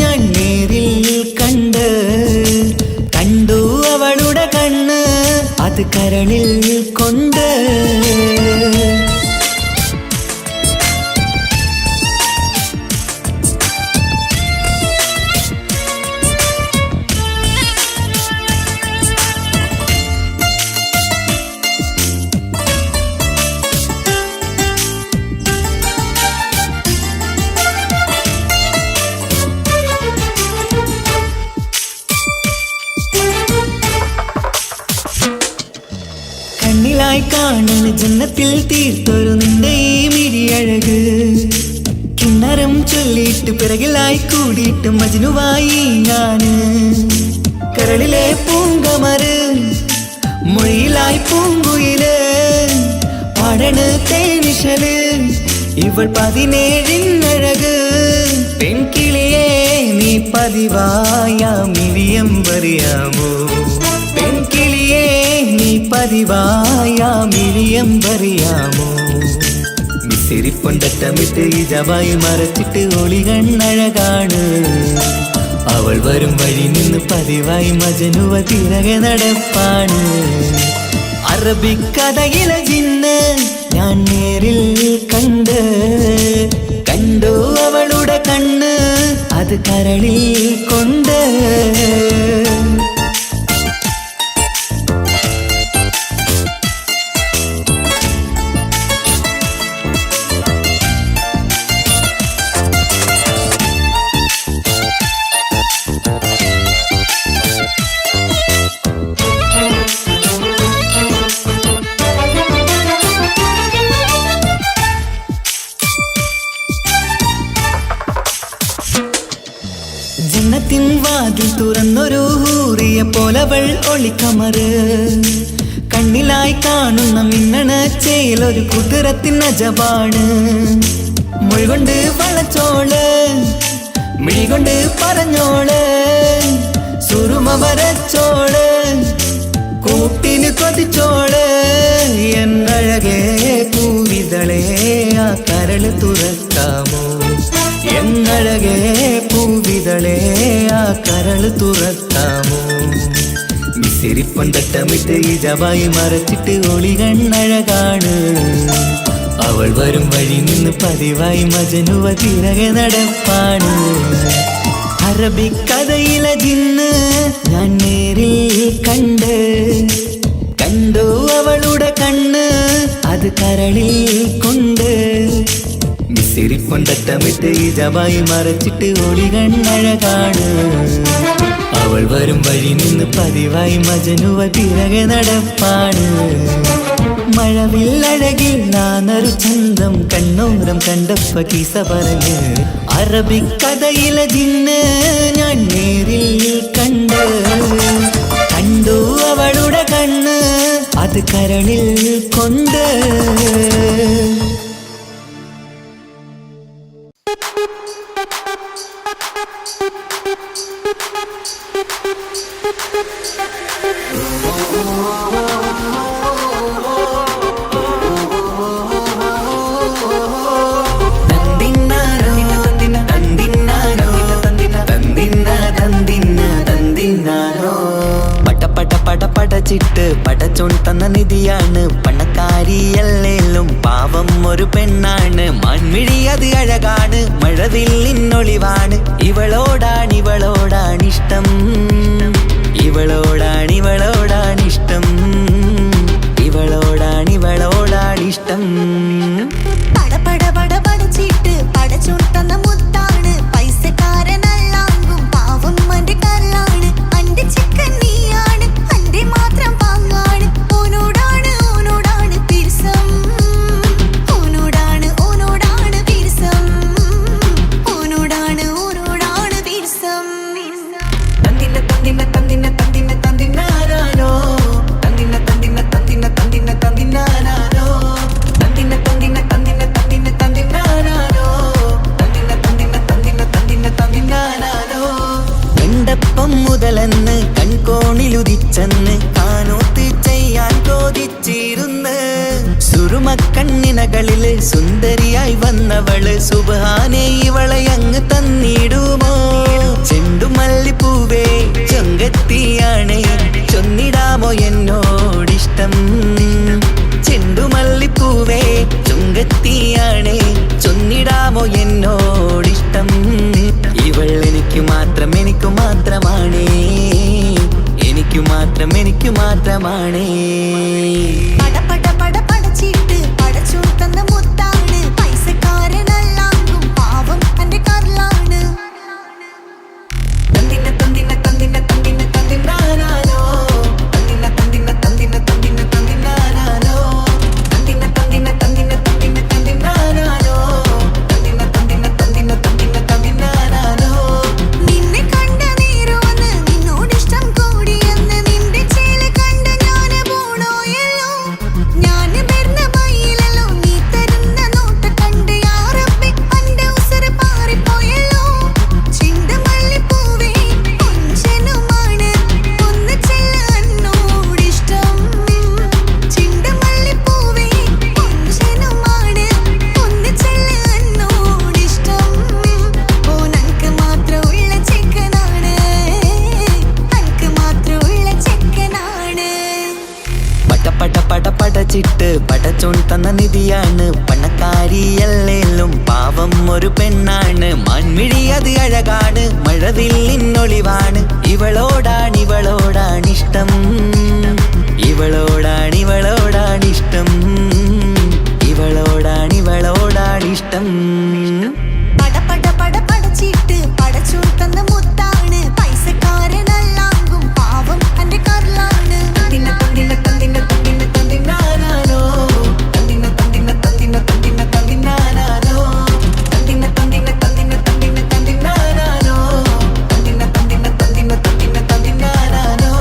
ഞാൻ നേരിൽ കണ്ടു അവളുടെ കണ്ണ് അത് കരളിൽ കൊണ്ട് കണ്ണിലായി കാണുന്ന ജന്നത്തിൽ തീർത്തൊരു നിന്റെ ഈ മിഴിയഴക് കിണ്ണരം ചൊല്ലിയിട്ട് പിറകിലായി കൂടിയിട്ട് മജ്നുവായി ഞാന് കരളിലെ പൂങ്കമര് മൊഴിയിലായി പൂങ്കുയില് പാടണ് തേനിശല് ഇവൾ 17 പെൺകിളിയെ നീ പതിവായാമിഴിയം പറയാമോ പെൺകിളിയെ നീ പതിവായാമിഴിയം പറയാമോ മിസിരിപ്പൊണ്ടട്ടമിട്ട് ഇജബായി മറച്ചിട്ട് ഒളി കണ്ണഴകാണ് അവൾ വരും വഴി നിന്ന് പതിവായി മജനുവ തിരകെ നടപ്പാണ് അറബിക്കഥയിലെ ജിന്ന് ഞാൻ നേരിൽ കണ്ടു അവളുടെ കണ്ണ് അത് കരളിൽ കൊണ്ട് ജന്നത്തിൻ വാതിൽ തുറന്നൊരു ഹൂറിയ പോലവൾ ഒളിക്കമറ് കണ്ണിലായി കാണുന്ന മിന്നണ ചേലൊരു കുതിരത്തിൻ അജബാണ് മൊഴികൊണ്ട് വളച്ചോള് മിഴികൊണ്ട് പറഞ്ഞോള് സുറുമ വരച്ചോള് കൂട്ടിന് കൊതിച്ചോള് എന്നഴകേ പൂവിതളേ ആ കരള് തുറക്കാമോ എന്നഴകേ പൂവിതളേ ആ കരള് തുറക്കാമോ മിസിരിപ്പൊണ്ടട്ടമിട്ട് ഇജബായി മറച്ചിട്ട് ഒളി കണ്ണഴകാണ് അവൾ വരും വഴി നിന്ന് പതിവായി മജനുവ തിരകെ നടപ്പാണ് അറബിക്കഥയിലെ ജിന്ന് ഞാൻ നേരിൽ കണ്ടു അവളുടെ കണ്ണ് അത് കരളിൽ കൊണ്ട് മിസിരിപ്പൊണ്ടട്ടമിട്ട് ഇജബായി മറച്ചിട്ട് ഒളി കണ്ണഴകാണ് അവൾ വരും വഴി നിന്ന് പതിവായി മജനുവ തിരകെ നടപ്പാണ് മഴവില്ലഴകില്ലാന്നൊരു ചന്തം കണ്ണോരം കണ്ടപ്പ കീസ പറഞ്ഞ് അറബിക്കഥയിലെ ജിന്ന് ഞാൻ നേരിൽ കണ്ടു അവളുടെ കണ്ണ് അത് കരളിൽ കൊണ്ട് പടച്ചിട്ട് പടച്ചോൻ തന്ന നിധിയാണ് പണക്കാരിയല്ലേലും പാവം ഒരു പെണ്ണാണ് മൺമിഴി അത് അഴകാണ് മഴവില്ലിന്നൊളിവാണ് ഇവളോടാണിഷ്ടം ഇവളോടാണിഷ്ടം ഇവളോടാണിഷ്ടം പടച്ചിട്ട് പടച്ചോൻ തന്ന മുത്താണ് പൈസക്കാരനല്ലാങ്കും പാവം അന്റെ കല്ലാണ് അന്റെ ചിക്കൻ നീയാണ് അന്റെ മാത്രം പാങ്ങാണ് ഓനോടാണ് പിരിസം ഓനോടാണ് പിരിസം ഓനോടാണ് സുന്ദരിയായി വന്നവള് സുബ്ഹാനേ ഇവളെ അങ്ങ് തന്നിടുമോ ചെണ്ടുമല്ലിപ്പൂവേ ചൊങ്കത്തിയാണ് ചൊന്നിടാമോ എന്നോടിഷ്ടം ചെണ്ടുമല്ലിപ്പൂവേ ചുങ്കത്തിയാണ് ചൊന്നിടാമോ എന്നോടിഷ്ടം ഇവൾ എനിക്ക് മാത്രം എനിക്കു മാത്രമാണേ എനിക്കു മാത്രം എനിക്കു മാത്രമാണേ പട പട പട പടച്ചിട്ട് പടച്ചോൻ തന്ന മുത്താണ് പൈസക്കാരനല്ലാങ്കും പാവം എന്റെ കർലാണ് തന്തിന തന്തിന തന്തിന തന്തിന തന്തിനാനാനോ തന്തിന തന്തിന തന്തിന തന്തിന തന്തിനാനാനോ തന്തിന തന്തിന തന്തിന തന്തിന തന്തിനാനാനോ തന്തിന തന്തിന തന്തിന തന്തിന തന്തിനാനാനോ നിന്നെ കണ്ട നേരോന്ന് നിന്നോടിഷ്ടം കൂടിയെന്ന് നിന്റെ ചേല് കണ്ട ഞാന് പോണോയല്ലോ ഞാന് വരുന്ന മയിലല്ലോ നീ തരുന്ന നോട്ട് കണ്ട് യാ റബ്ബി അന്റെ ഉസറ് പാറിപ്പോയല്ലോ ചെണ്ടുമല്ലിപ്പൂവേ കൊഞ്ചനുമാണ് ഒന്ന് ചെല്ല് എന്നോടിഷ്ടം ചെണ്ടുമല്ലിപ്പൂവേ കൊഞ്ചനുമാണ് ഒന്ന് ചെല്ല് എന്നോടിഷ്ടം ഓ നനക്ക് മാത്രമുള്ള ചെക്കനാണ് നനക്ക് മാത്രമുള്ള ചെക്കനാണ് പട പട പട പടച്ചിട്ട് പടച്ചോൻ തന്ന നിധിയാണ് പണക്കാരിയല്ലേലും പാവം ഒരു പെണ്ണാണ് മാൻമിഴി അത് അഴകാണ് മഴവില്ലിന്നൊളിവാണ് ഇവളോടാണിഷ്ടം ഇവളോടാണിഷ്ടം ഇവളോടാണിഷ്ടം പട പട പട പടച്ചിട്ട് പടച്ചോൻ തന്ന മുത്താണ് പൈസക്കാരനല്ലാങ്കും പാവം എന്റെ കർലാണ് തന്തിന തന്തിന തന്തിന തന്തിന തന്തിനാനാനോ തന്തിന തന്തിന തന്തിന തന്തിന തന്തിനാനാനോ തന്തിന തന്തിന തന്തിന തന്തിന തന്തിനാനാനോ തന്തിന തന്തിന തന്തിന തന്തിന തന്തിനാനാനോ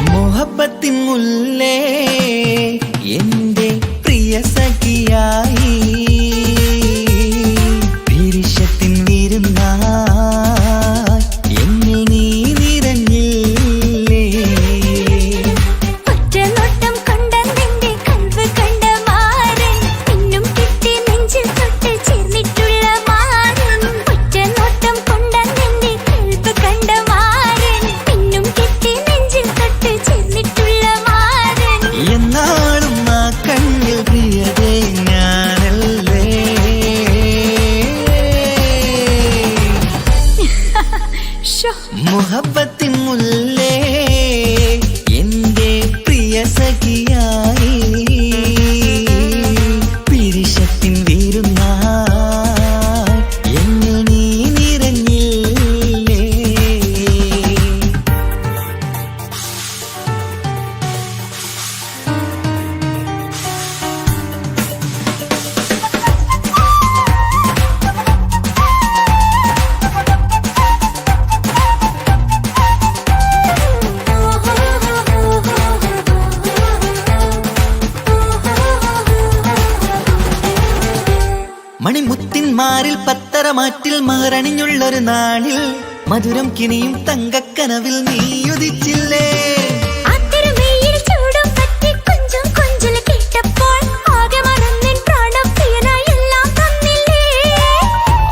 മുഹബത്തിൻ മുല്ലേ എന്റെ പ്രിയ സഖിയായി പിരിശത്തിൻ വിരുന്നായി എന്നിൽ നീ നിറഞ്ഞില്ലേ ഒറ്റനോട്ടം കൊണ്ടെന്റെ കൽവ് കണ്ട മാരൻ പിന്നും കിട്ടി നെഞ്ചിൽ തൊട്ട് ചേർന്നിട്ടുള്ള മാരൻ ഒറ്റനോട്ടം കൊണ്ടെന്റെ കൽവ് കണ്ട മാരൻ പിന്നും കിട്ടി നെഞ്ചിൽ തൊട്ട് ചേർന്നിട്ടുള്ള മാരൻ എന്നാളും ആ കണ്ണിൽ പ്രിയതേ ഞാനല്ലേ മുഹബത്തിൻ മുല്ലേ എന്റെ പ്രിയ സഖിയായി പിരിശത്തിൻ വിരുന്നായി എന്നിൽ നീ നിറഞ്ഞില്ലേ മണിമുത്തിന്മാരിൽ പത്തരമാറ്റിൽ മഹറണിഞ്ഞുള്ളൊരു നാളിൽ മധുരം കിനിയും തങ്കക്കനവിൽ നീയുദിച്ചില്ലേ അത്തരമേയിൽ ചൂടും പറ്റി കൊഞ്ചും കൊഞ്ചല് കേട്ടപ്പോൾ ആകെ മറന്നിൻ പ്രാണപ്രിയനായി എല്ലാം തന്നില്ലേ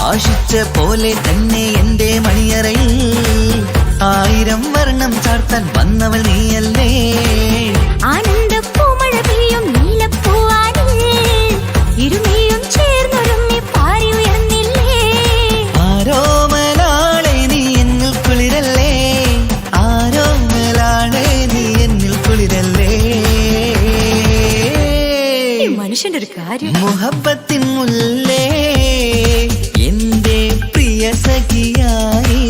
ആശിച്ച പോലെ തന്നെ എന്റെ മണിയറയിൽ 1000 വർണ്ണം ചാർത്താൻ വന്നവൾ നീയല്ലേ ആനന്ദ പൂമഴ പെയ്യും നീലപ്പൂവാനിൽ ഇരുമേയും ചേർന്നൊരുമ്മി പാരി ഉയർന്നില്ലേ ആരോമലാളെ നീ എന്നിൽ കുളിരല്ലേ ആരോമലാളെ നീ എന്നിൽ കുളിരല്ലേ മനുഷ്യന്റെ ഒരു കാര്യം മുഹബത്തിൻ മുല്ലേ എന്റെ പ്രിയ സഖിയായി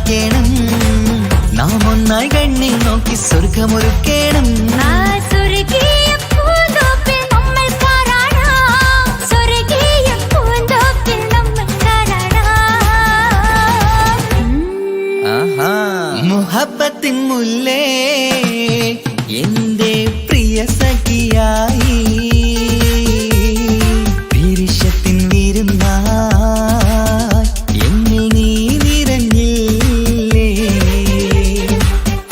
പാലിക്കണം. നാം ഒന്നായി കണ്ണിൽ നോക്കി സ്വർഗമൊരുക്കണം. ആ സ്വർഗീയ പൂന്തോപ്പിൽ നമ്മൾ കാണാം, സ്വർഗീയ പൂന്തോപ്പിൽ നമ്മൾ കാണാം. മുഹബത്തിൻ മുല്ലേ എന്റെ പ്രിയ സഖിയായി, പിരിശത്തിൻ വിരുന്നായി എന്നിൽ നീ നിറഞ്ഞില്ലേ.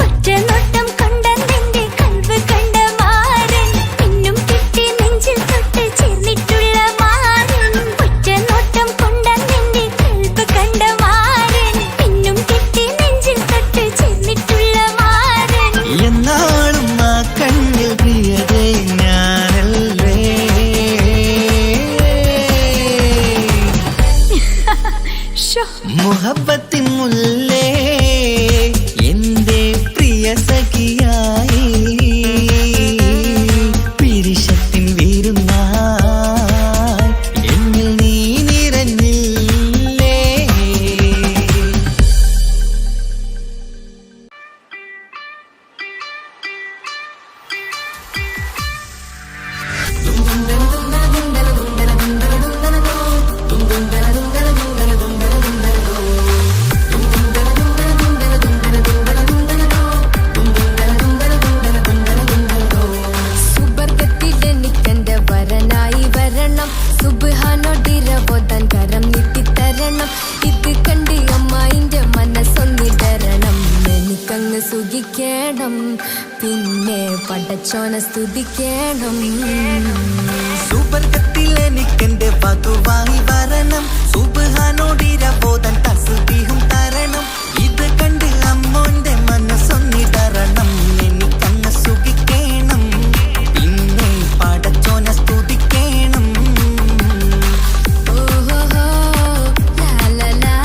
ഒറ്റനോട്ടം കൊണ്ടെന്റെ കൽവ് കണ്ട മാരൻ, പിന്നും കിട്ടി നെഞ്ചിൽ തൊട്ട് ചേർന്നിട്ടുള്ള മാരൻ. ഒറ്റനോട്ടം കൊണ്ടെന്റെ കൽവ് കണ്ട മാരൻ, പിന്നും കിട്ടി നെഞ്ചിൽ തൊട്ട് ചേർന്നിട്ടുള്ള മാരൻ. എന്നാളും ആ കണ്ണിൽ പ്രിയതേ ഞാനല്ലേ. മുഹബത്തിൻ മുല്ലേ എന്റെ പ്രിയ സഖിയായി, പിരിശത്തിൻ വിരുന്നായി എന്നിൽ നീ നിറഞ്ഞില്ലേ. സുബർഗത്തിലെനിക്കെന്റെ വരനായി വരണം, സുബ്ഹാനോടിരവോതാൻ കരം നീട്ടിത്തരണം. ഇത് കണ്ട് അമ്മായിന്റെ മനസ്സൊന്നിടരണം. എനിക്കങ്ങ് സുഖിക്കണം, പിന്നെ പടച്ചോനെ സ്തുതിക്കണം. സുബർഗത്തിൽ എനിക്കെന്റെ വധുവായി വരണം, സുബ്ഹാനോടിരവോതാൻ തസ്ബീഹും തരണം. ഇത് കണ്ട് അമ്മോന്റെ മനസ്സൊന്നിടരണം. എനിക്കങ്ങ് സുഖിക്കണം, പിന്നെ പടച്ചോനെ സ്തുതിക്കണം. ഓഹോഹോ ലാലലാ,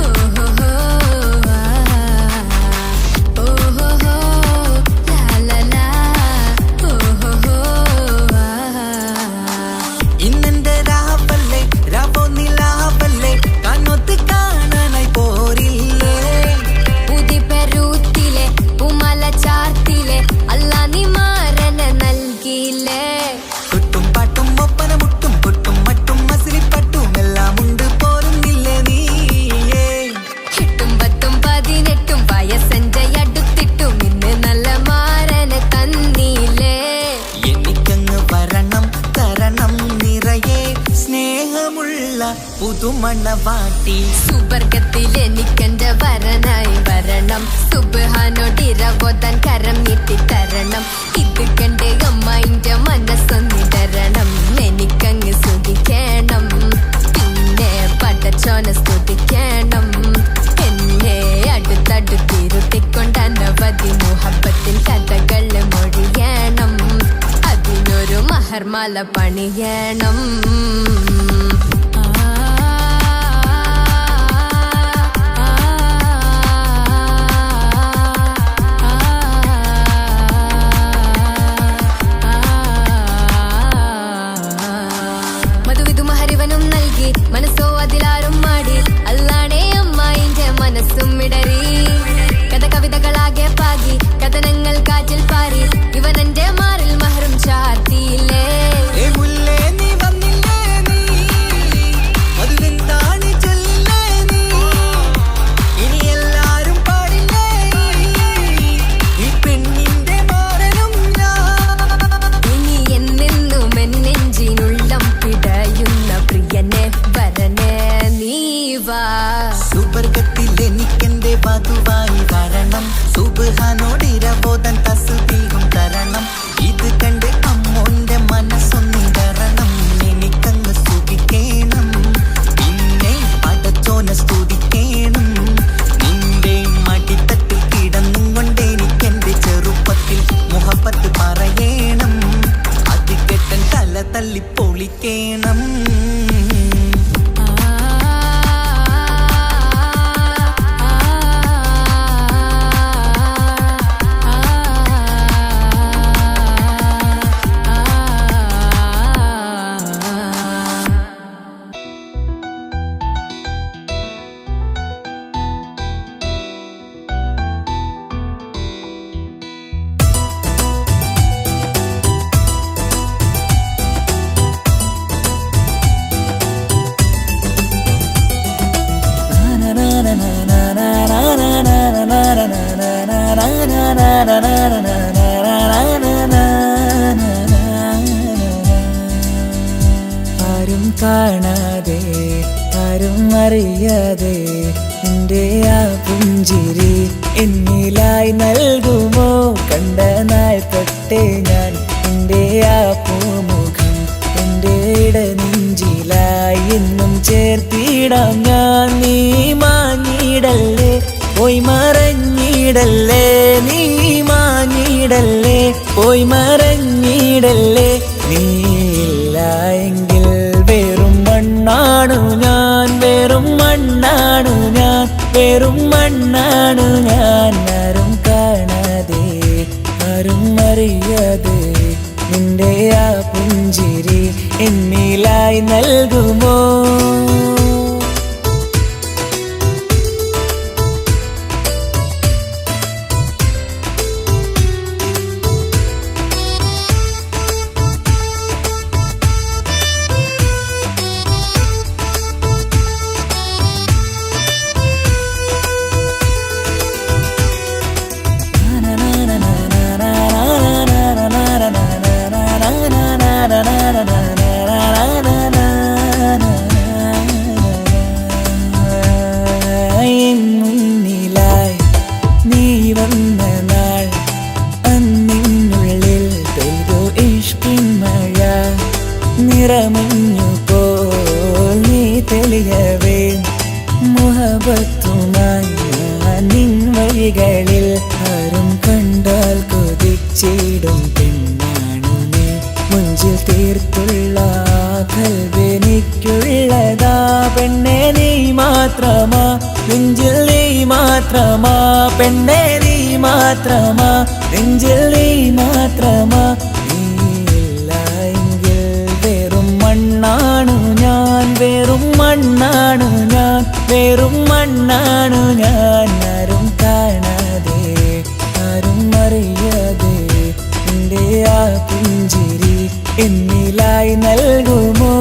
ഓഹോഹോ ഓഹോഹോ ലാലലാ, ഓഹോഹോ. ഇന്നെന്റെ രാവല്ലേ രാവോ നിലാവല്ലേ, കണ്ണൊത്ത് കാണാനായി പോരില്ലേ. പുതിപ്പെരൂത്തിലെ പൂമല ചാർത്തിലെ അല്ലാ നീ മാരനെ നൽകിയില്ലേ. കുട്ടും പാട്ടും ഒപ്പന മുട്ടും കൊട്ടും മട്ടും മസിലിപ്പട്ടും എല്ലാം ഉണ്ട് പോരുന്നില്ലേ നീയേ. 8 10 18 വയസ്സെന്റെ അടുത്തിട്ടും ഇന്ന് നല്ല മാരനെ തന്നില്ലേ. എനിക്കങ്ങ് വരണം തരണം നിറയെ സ്നേഹമുള്ള പുതുമണവാട്ടി. സുബർഗത്തിലെനിക്കെന്റെ വരനായി വരണം, സുബ്ഹാനോടിരവോതാൻ കരം നീട്ടിത്തരണം. ഇത് കണ്ട് അമ്മായിന്റെ മനസ്സൊന്നിടരണം. എനിക്കങ്ങ് സുഖിക്കണം, പിന്നെ പടച്ചോനെ സ്തുതിക്കണം. എന്നെ അടുത്തടുത്തിരുത്തിക്കൊണ്ട് അനവധി മുഹബത്തിൻ കഥകൾ മൊഴിയണം. അതിനൊരു മഹർമാല പണിയണം. മധുവിധു മഹരിവനും നൽകി, മനസ്സോ അതിലാരും മാടി. അല്ലാണേ അമ്മായിന്റെ മനസ്സും ഇടറി. കഥ കവിതകളാകെ പാകി, കഥനങ്ങൾ കാറ്റിൽ പാറി. ഇവനെന്റെ മാറിൽ മഹറും ചാർത്തിയില്ലേ. ഏ മുല്ലേ നീ വന്നില്ലേ നീ, മധുവെന്താണ് ചൊല്ലില്ലേ നീ. ഇനി എല്ലാരും പാടില്ലേ ഈ പെണ്ണിന്റെ മാറനും ഞാൻ. ഇനി എന്നെന്നും എന്നെഞ്ചിനുള്ളം പിടയുന്ന പ്രിയനെ വരനെ നീ വാ. സുബർഗത്തിൽ എനിക്കെന്റെ വധുവായി വരണം, സുബ്ഹാനോടിരവോതാൻ തസ്ബീഹും തരണം. ഇത് കണ്ട് അമ്മോന്റെ മനസ്സൊന്നിടരണം. എനിക്കങ്ങ് സുഖിക്കണം, പിന്നെ പടച്ചോനെ സ്തുതിക്കണം. നിന്റെ മടിത്തട്ടിൽ കിടന്നും കൊണ്ട് എനിക്കെന്റെ ചെറുപ്പത്തിൽ മുഹബത്ത് പറയണം. അത് കെട്ടൻ തല തല്ലി പൊളിക്കണം. ആരും കാണാതെ ആരും അറിയാതെ നിന്റെ ആ പുഞ്ചിരി എന്നിലായി നൽകുമോ കണ്ട നാൾ തൊട്ടേ ഞാൻ നിന്റെ ആ പൂമുഖം എൻ്റെ ഇടനെഞ്ചിലായി എന്നും ചേർത്തിടാം ഞാൻ നീ മാഞ്ഞിടല്ലേ പോയി മറഞ്ഞിടല്ലേ നീ മാഞ്ഞിടല്ലേ പോയി മറഞ്ഞിടല്ലേ നീ ഇല്ല എങ്കിൽ വെറും മണ്ണാണു ഞാൻ വെറും മണ്ണാണു ഞാൻ വെറും മണ്ണാണു ഞാൻ ആരും കാണാതെ ആരും അറിയാതെ നിന്റെ ആ പുഞ്ചിരി എന്നിലായി നൽകുമോ മുന്നിലായി നീ വന്ന നാൾ അന്നിനുള്ളിൽ പെയ്തു ഇഷ്കിൻ മഴ നിറമഞ്ഞു പോൽ നീ തെളിയവേ മുഹബത്തുമായി ഞാൻ നിൻ വഴികളിൽ ആരും കണ്ടാൽ കൊതിച്ചിടും പെണ്ണാണു നീ മുഞ്ചിൽ തീർത്തുള്ള കൽവെനിക്കുള്ളതാ പെണ്ണെ നീ മാത്രമാ നെഞ്ചിൽ നീ മാത്രമാ പെണ്ണെ നീ മാത്രമാ നെഞ്ചിൽ നീ മാത്രമാ നീയില്ല എങ്കിൽ വെറും മണ്ണാണു ഞാൻ വെറും മണ്ണാണു ഞാൻ വെറും മണ്ണാണു ഞാൻ ആരും കാണാതെ ആരും അറിയാതെ നിന്റെ ആ പുഞ്ചിരി എന്നിലായി നൽകുമോ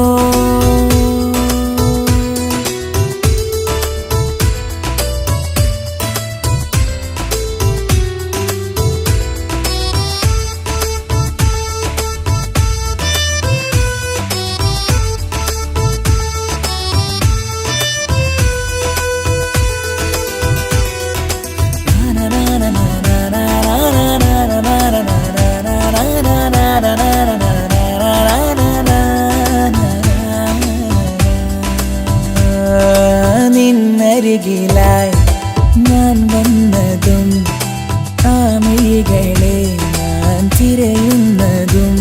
നിന്നരികിലായി ഞാൻ വന്നതും ആ മിഴികളെ ഞാൻ തിരയുന്നതും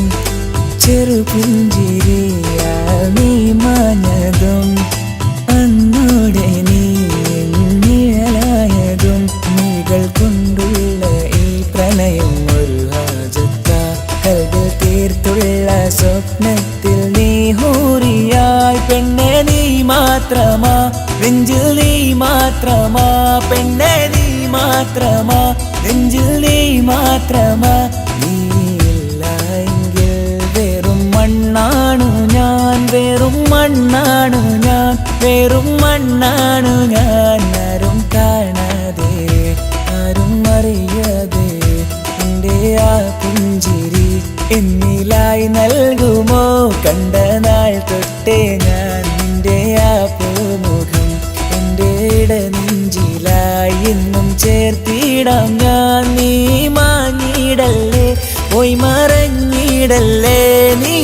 ചെറുപുഞ്ചിരിയാ നീ മാഞ്ഞതും അന്നോടെ നീ നിഴലായതും നീകൾ കൊണ്ടുള്ള ഈ പ്രണയം ഒരു ഹാജത്ത കൽബിൽ തീർത്തുള്ള സ്വപ്നത്തിൽ നീ ഹൂറിയായി പെണ്ണെ നീ മാത്രമാ നെഞ്ചിൽ നീ മാത്രമാ പെണ്ണെ നീ മാത്രമാ നെഞ്ചിൽ നീ മാത്രമാ നീയില്ല എങ്കിൽ വെറും മണ്ണാണു ഞാൻ വെറും മണ്ണാണു ഞാൻ വെറും മണ്ണാണു ഞാൻ ആരും കാണാതെ ആരും അറിയാതെ എൻ്റെ ആ പുഞ്ചിരി എന്നിലായി നൽകുമോ കണ്ട നാൾ തൊട്ടേ ഞാൻ നിന്റെ ആ പൂമുഖം എൻ്റെ ഇടനെഞ്ചിലായി എന്നും ചേർത്തിടാം ഞാൻ നീ മാഞ്ഞിടല്ലേ പോയി മറഞ്ഞിടല്ലേ നീ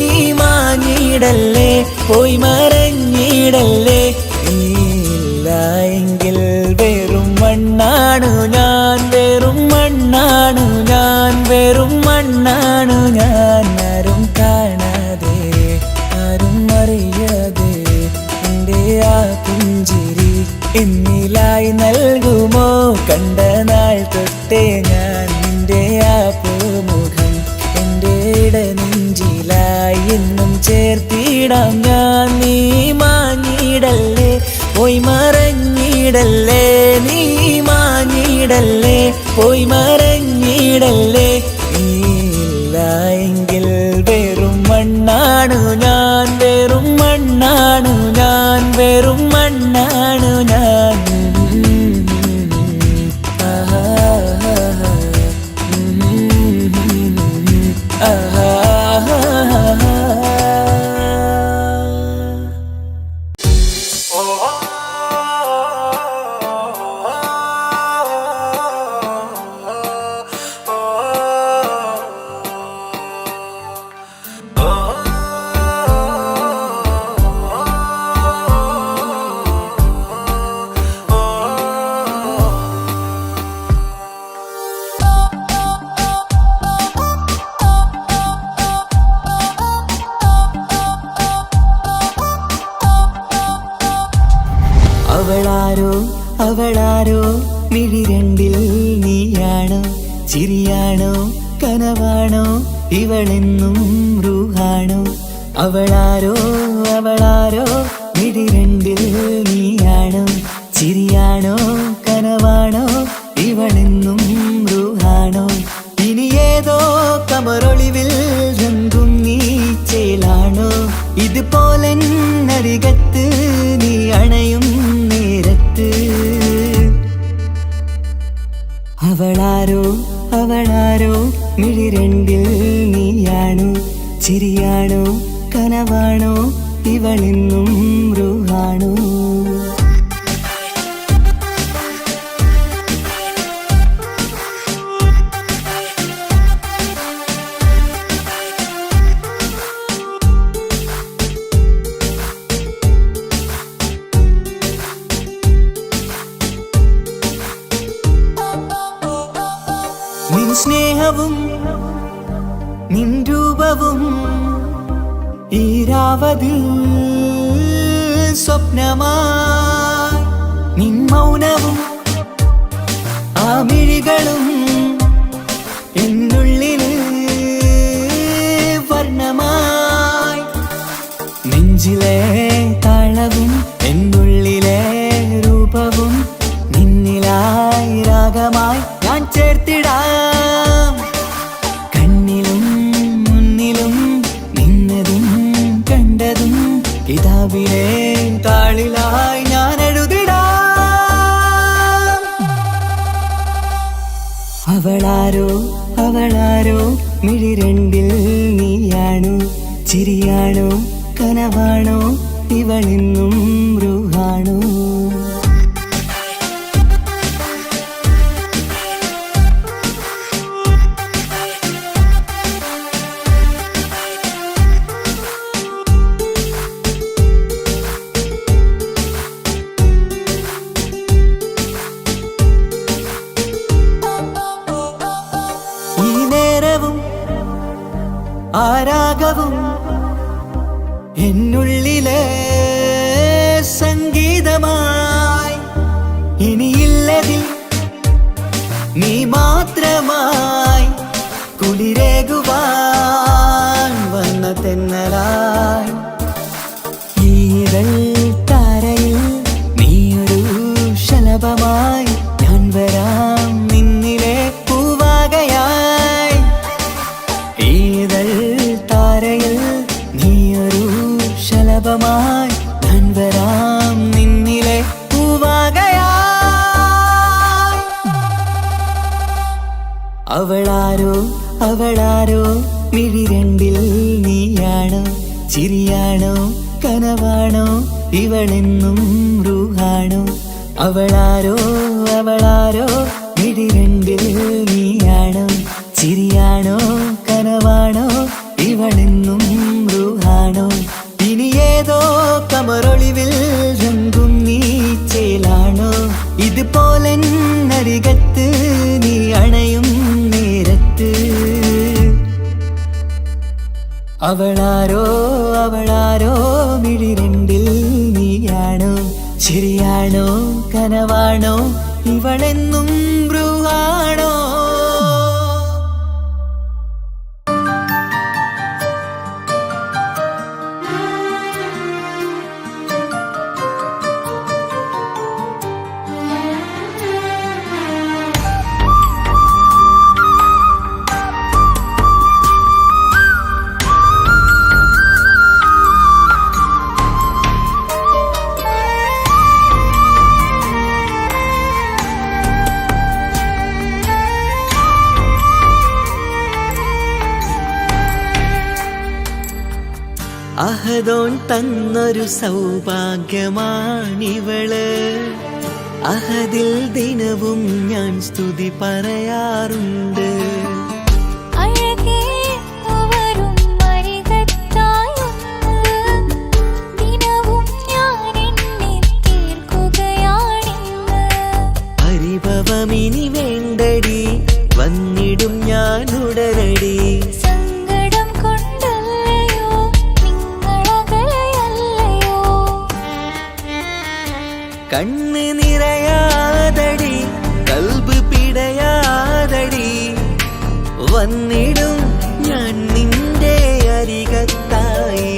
മാഞ്ഞിടല്ലേ പോയി മറഞ്ഞിടല്ലേ നീയില്ല എങ്കിൽ വെറും മണ്ണാണു ഞാൻ വെറും മണ്ണാണു ഞാൻ വെറും മണ്ണാണു ഞാൻ ആരും കാണാതെ ആരും അറിയാതെ എൻ്റെ ആ പുഞ്ചിരി എന്നിലായി നൽകുമോ കണ്ട നാൾ തൊട്ടേ ഞാൻ നിന്റെ ആ പൂമുഖം എൻ്റെ ഇടനെഞ്ചിലായി എന്നും ചേർത്തിടാം ഞാൻ നീ മാഞ്ഞിടല്ലേ പോയി മറഞ്ഞിടല്ലേ നീ മാഞ്ഞിടല്ലേ പോയി മറഞ്ഞിടല്ലേ നീയില്ല എങ്കിൽ വെറും മണ്ണാണു ഞാൻ വെറും മണ്ണാണു ഞാൻ വെറും മണ്ണാണു ഞാൻ അവളാരോ അവളാരോ മിഴി രണ്ടിൽ നീയാണോ ചിരിയാണോ കനവാണോ ഇവളെന്നും റൂഹാണോ അവളാരോ അവളാരോ മിഴി രണ്ടിൽ നീയാണോ ചിരിയാണോ കനവാണോ ഇവളെന്നും റൂഹാണോ ഇനി ഏതോ കമറൊളിവിൽ രംഗും നീ ചേലാണോ ഇതുപോലെ നരികത്ത് നീ അണയും നേരത്ത് അവളാരോ അവളാരോ മിഴി രണ്ടിൽ നീയാണോ ചിരിയാണോ കനവാണോ ഇവളെന്നും റൂഹാണോ നിൻ സ്നേഹവും നിൻ രൂപവും ഈരാവതിൽ സ്വപ്നമായി നിൻ മൗനവും ആ മിഴികളും എന്നുള്ളിൽ വർണ്ണമായി നെഞ്ചിലെ താളവും എന്നുള്ളിലെ രൂപവും നിന്നിലായി രാഗമായി ഞാൻ ചേർത്തിടാം കണ്ണിലും മുന്നിലും നിന്നതും കണ്ടതും കിതാബിലെ താളിലായി ഞാൻ എഴുതിടാം അവളാരോ അവളാരോ മിഴി രണ്ടിൽ നീയാണോ ചിരിയാണോ കനവാണോ ഇവളെന്നും റൂഹാണോ ആരാഗവും എന്നുള്ളിലെ സംഗീതമായി ഇനിയില്ലതിൽ നീ മാത്രമായി കുളിരേകുവാൻ വന്ന തെന്നലായി ഈതൾ താരയിൽ നീയൊരു ശലഭമായി ഞാൻ വരാം നിന്നിലെ പൂവാകയായി ഈതൾ താരയിൽ നീയൊരു ശലഭമായി ഞാൻ വരാം നിന്നിലെ പൂവാകയായി അവളാരോ അവളാരോ മിഴി രണ്ടിൽ നീയാണോ ചിരിയാണോ കനവാണോ ഇവളെന്നും റൂഹാണോ അവളാരോ അവളാരോ മിഴി രണ്ടിൽ നീയാണോ ചിരിയാണോ കനവാണോ ഇവളെന്നും റൂഹാണോ ഇനി ഏതോ കമറൊളിവിൽ രംഗും നീ ചേലാണോ ഇതുപോലെ നരികത്ത് നീ അണയും നേരത്ത് അവളാരോ അവളാരോ മിഴി രണ്ടിൽ നീയാണോ ചിരിയാണോ കനവാണോ ഇവളെന്നും റൂഹാണോ അഹദോൻ തന്നൊരു സൗഭാഗ്യമാണിവള് അഹദിൽ ദിനവും ഞാൻ സ്തുതി പറയാറുണ്ട് പരിഭവമിനി വേണ്ടടി വന്നിടും ഞാൻ ഉടനടി കണ്ണ് നിറയാതടി കൽബ് പിടയാതടി വന്നിടും ഞാൻ നിന്റെ അരികത്തായി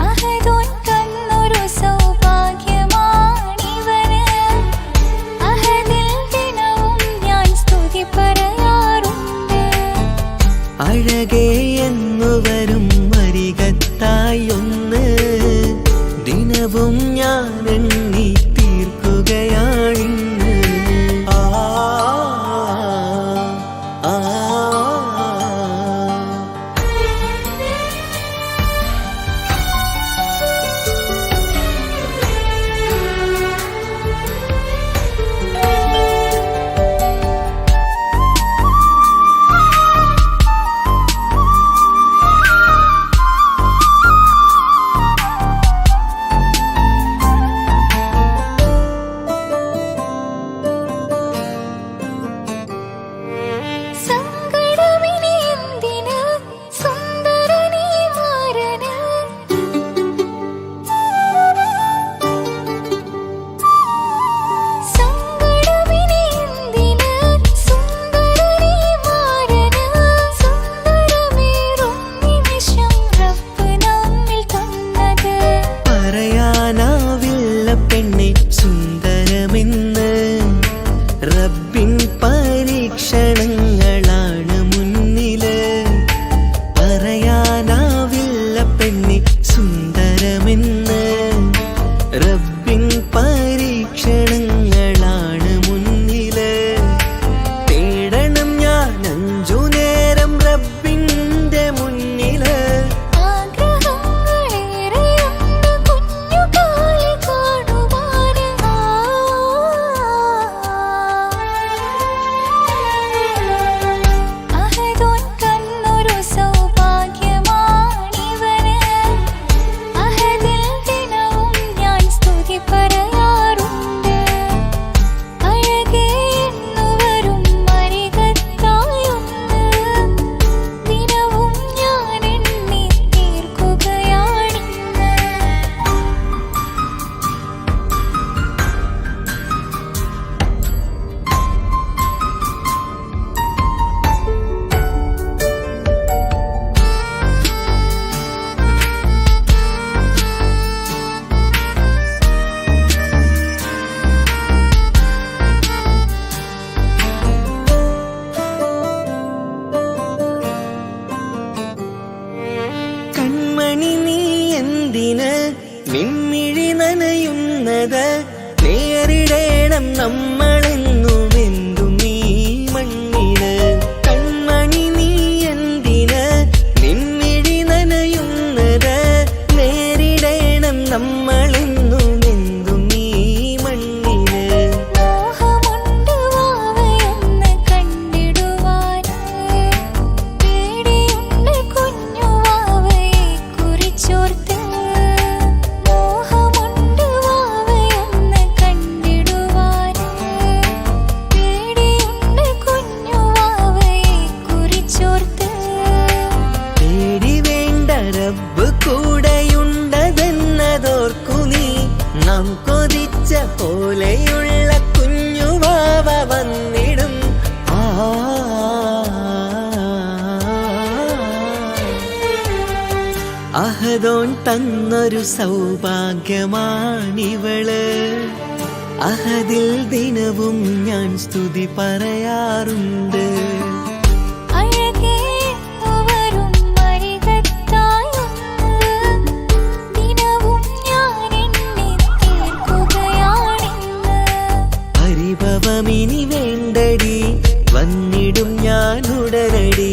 അഹദോൻ തന്നൊരു സൗഭാഗ്യമാണിവന് അഹദിൽ ദിനവും ഞാൻ സ്തുതി പറയാറുണ്ട് അഴകേ എന്നു വരും അരികത്തായി ഒന്ന് ദിനവും ഞാൻ എണ്ണി തീർക്കുകയാണിന്ന് ആ സങ്കടമിനി എന്തിന് സുന്ദരനീ മാരന് സങ്കടമിനി എന്തിന് സുന്ദരനീ മാരന് സുന്ദരമേറും നിമിഷം റബ്ബ് നമ്മിൽ തന്നത് പറയാനാവില്ല പെണ്ണെ സുന്ദരമെന്ന് റബ്ബിൻ പരീക്ഷണങ്ങളാണ് മുന്നില് പറയാനാവില്ല പെണ്ണെ സുന്ദരമെന്ന് റബ്ബിൻ പരീക്ഷണങ്ങളാണ് മുന്നില് തേടണം ഞാൻ 5 നേരം റബ്ബിന്റെ മുന്നില് ആഗ്രഹങ്ങളേറെയുണ്ട് കുഞ്ഞുകാലി കാണുവാന് അഹദോൻ തന്നൊരു സൗഭാഗ്യമാണിവന് അഹദിൽ ദിനവും ഞാൻ സ്തുതി പറയാറുണ്ട് അഴകേ എന്നു വരും അരികത്തായൊന്ന് ദിനവും ഞാൻ എണ്ണി തീർക്കുകയാണിന്ന് കൺമണി നീ എന്തിന് നിൻമിഴി നനയുന്നത് നേരിടേണം നമ്മളെന്നും എന്തും ഈ മണ്ണില് കൺമണി നീ എന്തിന് നിൻമിഴി നനയുന്നത് നേരിടേണം നമ്മളെന്നും എന്തും ഈ മണ്ണില് മോഹമുണ്ട് വാവയൊന്ന് കണ്ടിടുവാന് പേടിയുണ്ട് കുഞ്ഞു വാവയെ കുറിച്ചോർത്ത് മോഹമുണ്ട് വാവയൊന്ന് കണ്ടിടുവാന് പേടിയുണ്ട് കുഞ്ഞു വാവയെ കുറിച്ചോർത്ത് പേടി വേണ്ട റബ്ബ് കൂടെയുണ്ടതെന്നതോർക്കു നീ നാം കൊതിച്ച പോലെയുള്ള കുഞ്ഞുവാവ വന്നിടും അഹദോൻ തന്നൊരു സൗഭാഗ്യമാണിവള് അഹദിൽ ദിനവും ഞാൻ സ്തുതി പറയാറുണ്ട് അഴകേ എന്നു വരും അരികത്തായൊന്ന് ദിനവും ഞാൻ എണ്ണി തീർക്കുകയാണിന്ന് പരിഭവമിനി വേണ്ടടി വന്നിടും ഞാൻ ഉടനടി